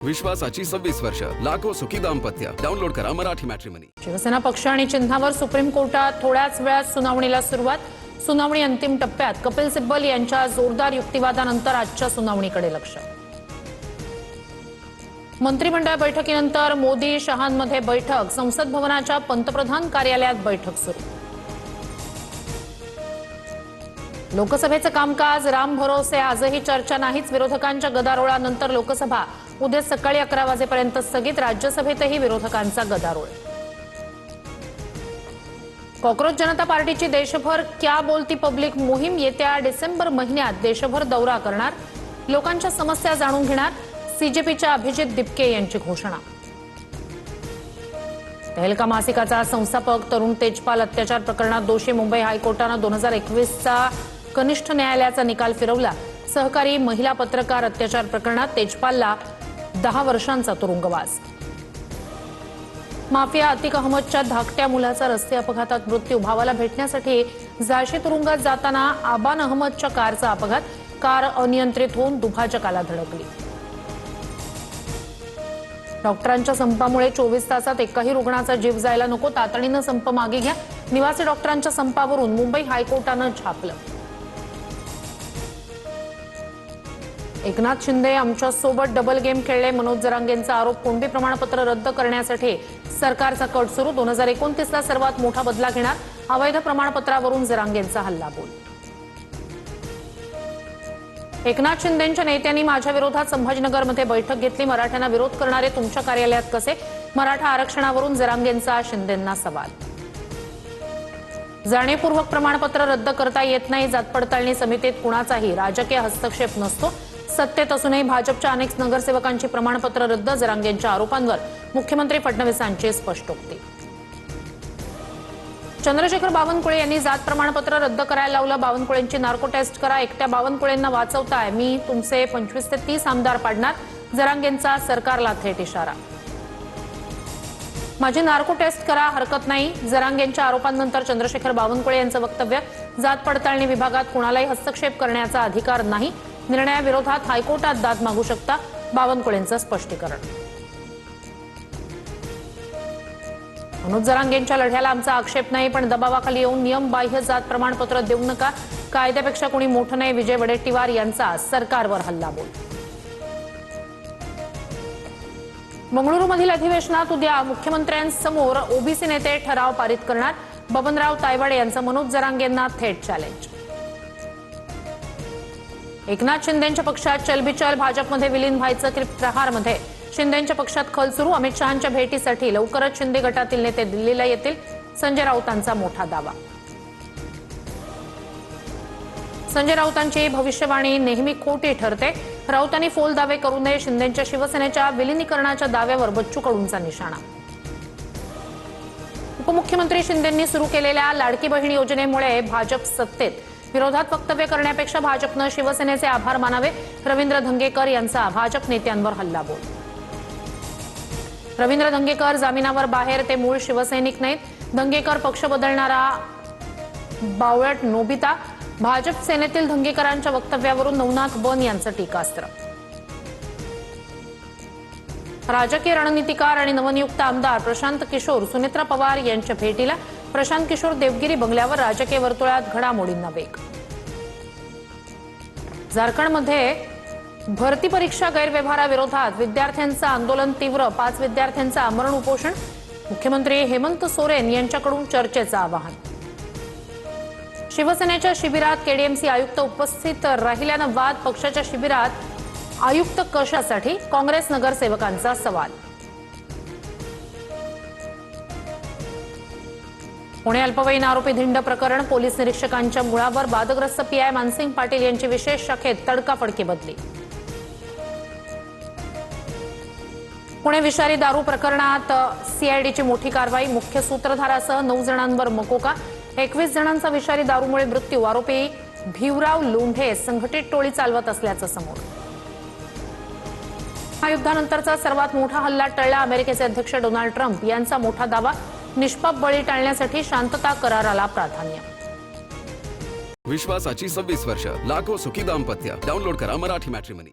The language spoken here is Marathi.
विश्वासाची 26 वर्ष लाखो सुखी दाम्पत्य। डाउनलोड करा मराठी मॅट्रिमनी। शिवसेना पक्ष आणि चिन्हावर सुप्रीम कोर्टात थोड्याच वेळात सुनावणीला सुरुवात। सुनावणी अंतिम टप्प्यात। कपिल सिब्बल यांच्या जोरदार युक्तिवादानंतर आजच्या सुनावणीकडे लक्ष। मंत्रिमंडळ बैठकीनंतर मोदी शहांमध्ये बैठक। संसद भवनाच्या पंतप्रधान कार्यालयात बैठक सुरू। लोकसभेचं कामकाज राम भरोसे आजही चर्चा नाहीच। विरोधकांच्या गदारोळानंतर लोकसभा उद्या सकाळी 11 वाजेपर्यंत स्थगित। राज्यसभेतही विरोधकांचा गदारोळ। कॉकरोच जनता पार्टीची देशभर क्या बोलती पब्लिक मोहीम येत्या डिसेंबर महिन्यात देशभर दौरा करणार। लोकांच्या समस्या जाणून घेणार। सीजेपीच्या अभिजित दिपके यांची घोषणा। तहलका मासिकाचा संस्थापक तरुण तेजपाल अत्याचार प्रकरणात दोषी मुंबई हायकोर्टानं 2021चा कनिष्ठ न्यायालयाचा निकाल फिरवला। सहकारी महिला पत्रकार अत्याचार प्रकरणात तेजपालला 10 वर्षांचा तुरुंगवास। माफिया अतिक अहमदच्या धाकट्या मुलाचा रस्ते अपघातात मृत्यू। भावाला भेटण्यासाठी झाशी तुरुंगात जाताना आबान अहमदच्या कारचा अपघात। कार अनियंत्रित होऊन दुभाजकाला धडकली। डॉक्टरांच्या संपामुळे 24 तासात एकाही रुग्णाचा जीव जायला नको। तातडीनं संप मागे घ्या। निवासी डॉक्टरांच्या संपावरून मुंबई हायकोर्टानं छापलं। एकनाथ शिंदे आमच्यासोबत डबल गेम खेळले। मनोज जरांगेंचा आरोप। कुणबी प्रमाणपत्र रद्द करण्यासाठी सरकारचा कट सुरू। 2029ला सर्वात मोठा बदला घेणार। अवैध प्रमाणपत्रावरून जरांगेंचा हल्लाबोल। एकनाथ शिंदेंच्या नेत्यांनी माझ्या विरोधात संभाजीनगरमध्ये बैठक घेतली। मराठ्यांना विरोध करणारे तुमच्या कार्यालयात कसे। मराठा आरक्षणावरून जरांगेंचा शिंदेंना सवाल। जाणीवपूर्वक प्रमाणपत्र रद्द करता येत नाही। जात पडताळणी समितीत कुणाचाही राजकीय हस्तक्षेप नसतो। सत्तेत असूनही भाजपच्या अनेक नगरसेवकांची प्रमाणपत्र रद्द। जरांगेंच्या आरोपांवर मुख्यमंत्री फडणवीसांची स्पष्टोक्ती। चंद्रशेखर बावनकुळे यांनी जात प्रमाणपत्र रद्द करायला लावलं। बावनकुळेंची नार्को टेस्ट करा। एकट्या बावनकुळेंना वाचवताय मी तुमचे 25 ते 30 आमदार पाडणार। जरांगेंचा सरकारला थेट इशारा। माझी नार्को टेस्ट करा हरकत नाही। जरांगेंच्या आरोपांनंतर चंद्रशेखर बावनकुळे यांचं वक्तव्य। जात पडताळणी विभागात कुणालाही हस्तक्षेप करण्याचा अधिकार नाही। निर्णयाविरोधात हायकोर्टात दाद मागू शकता। बावनकुळेंचं स्पष्टीकरण। मनोज जरांगेंच्या लढ्याला आमचा आक्षेप नाही, पण दबावाखाली येऊन नियमबाह्य जात प्रमाणपत्र देऊ नका। कायद्यापेक्षा कोणी मोठं नाही। विजय वडेट्टीवार यांचा सरकारवर हल्लाबोल। बंगळुरूमधील अधिवेशनात उद्या मुख्यमंत्र्यांसमोर ओबीसी नेते ठराव पारित करणार। बबनराव तायवाडे यांचं मनोज जरांगेंना थेट चॅलेंज। एकनाथ शिंदेंच्या पक्षात चलबिचल। भाजपमध्ये विलीन व्हायचं की प्रहारमध्ये। शिंदेंच्या पक्षात खल सुरू। अमित शहांच्या भेटीसाठी लवकरच शिंदे गटातील नेते दिल्लीला येतील। संजय राऊतांचा मोठा दावा। संजय राऊतांची भविष्यवाणी नेहमी खोटी ठरते। राऊतांनी फोल दावे करू नये। शिंदेंच्या शिवसेनेच्या विलिनीकरणाच्या दाव्यावर बच्चू कडूंचा निशाणा। उपमुख्यमंत्री शिंदेंनी सुरू केलेल्या लाडकी बहीण योजनेमुळे भाजप सत्तेत। विरोधात वक्तव्य करण्यापेक्षा भाजपनं शिवसेनेचे आभार मानावे। रवींद्र धंगेकर यांचा भाजप नेत्यांवर हल्लाबोल। रवींद्र धंगेकर जामिनावर बाहेर। ते मूळ शिवसैनिक नाहीत। धंगेकर पक्ष बदलणारा बावळट नोबिता। भाजप सेनेतील धंगेकरांच्या वक्तव्यावरून नवनाथ बन यांचं टीकास्त्र। राजकीय रणनीतिकार आणि नवनियुक्त आमदार प्रशांत किशोर सुनेत्रा पवार यांच्या भेटीला। प्रशांत किशोर देवगिरी बंगल्यावर। राजकीय वर्तुळात घडामोडींना वेग। झारखंडमध्ये भरती परीक्षा गैरव्यवहाराविरोधात विद्यार्थ्यांचं आंदोलन तीव्र। 5 विद्यार्थ्यांचं आमरण उपोषण। मुख्यमंत्री हेमंत सोरेन यांच्याकडून चर्चेचं आवाहन। शिवसेनेच्या शिबिरात केडीएमसी आयुक्त उपस्थित राहिल्यानं वाद। पक्षाच्या शिबिरात आयुक्त कशासाठी। काँग्रेस नगरसेवकांचा सवाल। पुणे अल्पवयीन आरोपी धिंड प्रकरण। पोलीस निरीक्षकांच्या मुळावर वादग्रस्त पीआय मानसिंग पाटील यांची विशेष शाखेत तडकाफडकी बदली। पुणे विषारी दारू प्रकरणात सीआयडीची मोठी कारवाई। मुख्य सूत्रधारासह 9 जणांवर मकोका। 21 जणांचा विषारी दारूमुळे मृत्यू। आरोपी भिवराव लोंढे संघटित टोळी चालवत असल्याचं समोर। महायुद्धानंतरचा सर्वात मोठा हल्ला टळला। अमेरिकेचे अध्यक्ष डोनाल्ड ट्रम्प यांचा मोठा दावा। निष्पाप बळी टाळण्यासाठी शांतता कराराला प्राधान्य। विश्वासाची 26 वर्ष लाखो सुखी दाम्पत्य। डाउनलोड करा मराठी मॅट्रिमनी।